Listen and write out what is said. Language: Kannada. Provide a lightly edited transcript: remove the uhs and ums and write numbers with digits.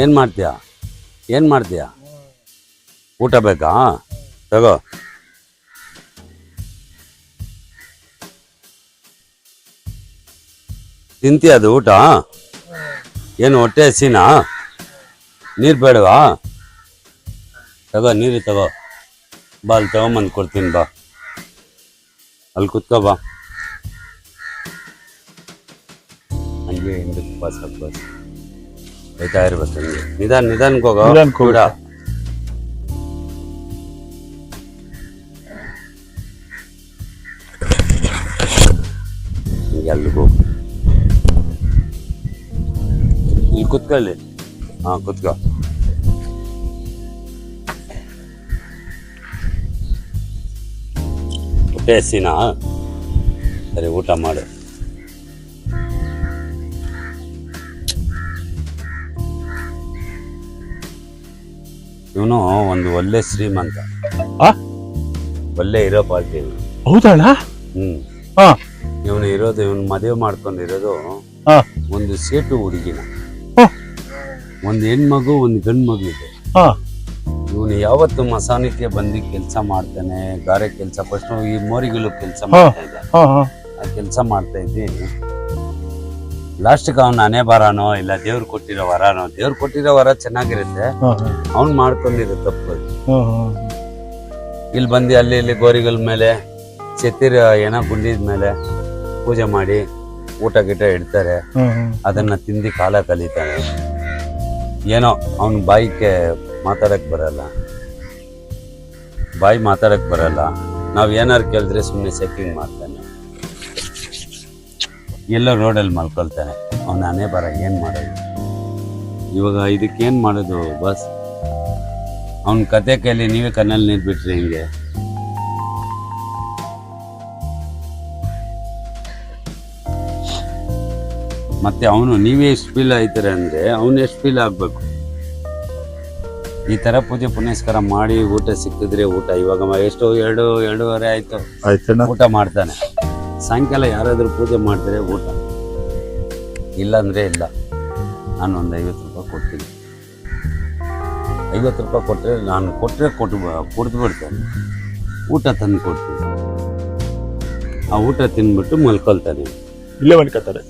ಏನು ಮಾಡ್ತೀಯಾ? ಏನು ಮಾಡ್ತೀಯಾ? ಊಟ ಬೇಕಾ? ತಗೋ. ತಿಂತೀಯ ಅದು ಊಟ? ಏನು ಹೊಟ್ಟೆ ಹಸಿನಾ? ನೀರು ಬೇಡವಾ? ತಗೋ, ನೀರು ತಗೋ. ಬಾ, ಅಲ್ಲಿ ತಗೊಂಬಂದು ಕೊಡ್ತೀನಿ ಬಾ. ಅಲ್ಲಿ ಕುತ್ಕೋ ಬಾ. ಹಂಗೆ ಹಿಂದಕ್ಕೆ ಬಸ್ ಬಸ್ ಹೋಯ್ತಾ ಇರ್ಬೇಕು. ಹಂಗೆ ನಿಧಾನಕ್ಕೆ ಹೋಗೋ ಕೂಡ. ಹಿಂಗೆ ಅಲ್ಲಿಗೆ ಹೋಗು. ಇಲ್ಲಿ ಕುತ್ಕೊಳ್ಳಿ. ಹಾಂ, ಕುತ್ಕೋ. ಹೊಟ್ಟೆ ಹಸಿನಾ? ಸರಿ, ಊಟ ಮಾಡು. ಇವನು ಒಂದು ಒಳ್ಳೆ ಶ್ರೀಮಂತ, ಒಳ್ಳೆ ಇರೋ ಪಾರ್ಟಿ. ಹೌದಣ್ಣ? ಇವನು ಇರೋದು, ಇವನು ಮದುವೆ ಮಾಡ್ಕೊಂಡಿರೋದು ಒಂದು ಸೇಟು ಹುಡುಗಿನ. ಒಂದು ಹೆಣ್ಮಗು, ಒಂದು ಗಂಡು ಮಗು ಇದೆ. ಇವನು ಯಾವತ್ತು ಮಸಾನಕ್ಕೆ ಬಂದು ಕೆಲಸ ಮಾಡ್ತಾನೆ, ಗಾರೆ ಕೆಲಸ. ಫಸ್ಟ್ ಈ ಮೋರಿಗಳು ಕೆಲಸ ಮಾಡ್ತಾ ಇದ್ದ, ಆ ಕೆಲಸ ಮಾಡ್ತಾ ಇದ್ದೀನಿ. ಲಾಸ್ಟ್ಗೆ ಅವ್ನ ಹಣೆ ಬರಾನೋ ಇಲ್ಲ ದೇವ್ರು ಕೊಟ್ಟಿರೋ ವರಾನೋ. ದೇವ್ರು ಕೊಟ್ಟಿರೋ ವರ ಚೆನ್ನಾಗಿರುತ್ತೆ, ಅವ್ನು ಮಾಡ್ಕೊಂಡಿರೋ ತಪ್ಪು. ಇಲ್ಲಿ ಬಂದು ಅಲ್ಲಿ ಇಲ್ಲಿ ಗೋರಿಗಳ ಮೇಲೆ ಛತ್ತಿರ ಏನೋ ಗುಂಡಿದ ಮೇಲೆ ಪೂಜೆ ಮಾಡಿ ಊಟ ಗೀಟ ಇಡ್ತಾರೆ. ಅದನ್ನ ತಿಂದು ಕಾಲ ಕಳೀತಾನೆ. ಏನೋ ಅವನ ಬಾಯಿಗೆ ಮಾತಾಡಕ್ ಬರಲ್ಲ, ಬಾಯಿ ಮಾತಾಡಕ್ ಬರಲ್ಲ. ನಾವ್ ಏನಾರು ಕೇಳಿದ್ರೆ ಸುಮ್ಮನೆ ಚೆಕಿಂಗ್ ಮಾಡ್ತಾನೆ, ಎಲ್ಲೋ ರೋಡಲ್ಲಿ ಮಲ್ಕೊಳ್ತಾನೆ. ಅವನ ಹಣೆ ಬರ ಏನ್ ಮಾಡೋದು ಇವಾಗ? ಇದಕ್ಕೇನ್ ಮಾಡೋದು ಬಸ್? ಅವನ ಕತೆ ಕೈಲಿ ನೀವೇ ಕಣ್ಣಲ್ಲಿ ನೀರು ಬಿಟ್ರಿ ಹಿಂಗೆ. ಮತ್ತೆ ಅವನು ನೀವೇ ಎಷ್ಟು ಫೀಲ್ ಆಯ್ತಾರೆ ಅಂದ್ರೆ ಅವನು ಎಷ್ಟು ಫೀಲ್ ಆಗ್ಬೇಕು? ಈ ತರ ಪೂಜೆ ಪುನಸ್ಕಾರ ಮಾಡಿ ಊಟ ಸಿಕ್ಕಿದ್ರೆ ಊಟ. ಇವಾಗ ಎಷ್ಟು 2-2:30 ಆಯ್ತು, ಊಟ ಮಾಡ್ತಾನೆ. ಸಾಯಂಕಾಲ ಯಾರಾದ್ರೂ ಪೂಜೆ ಮಾಡಿದ್ರೆ ಊಟ, ಇಲ್ಲಾಂದ್ರೆ ಇಲ್ಲ. ನಾನು ಒಂದು 50 ರೂಪಾಯಿ ಕೊಡ್ತೀನಿ. 50 ರೂಪಾಯಿ ಕೊಟ್ಟರೆ ನಾನು ಕುಡ್ದು ಬಿಡ್ತೇನೆ. ಊಟ ತಂದು ಕೊಡ್ತೀನಿ. ಆ ಊಟ ತಿಂದ್ಬಿಟ್ಟು ಮಲ್ಕೊಳ್ತಾನೆ. ಇಲ್ಲೇ ಮಲ್ಕೊತಾರೆ.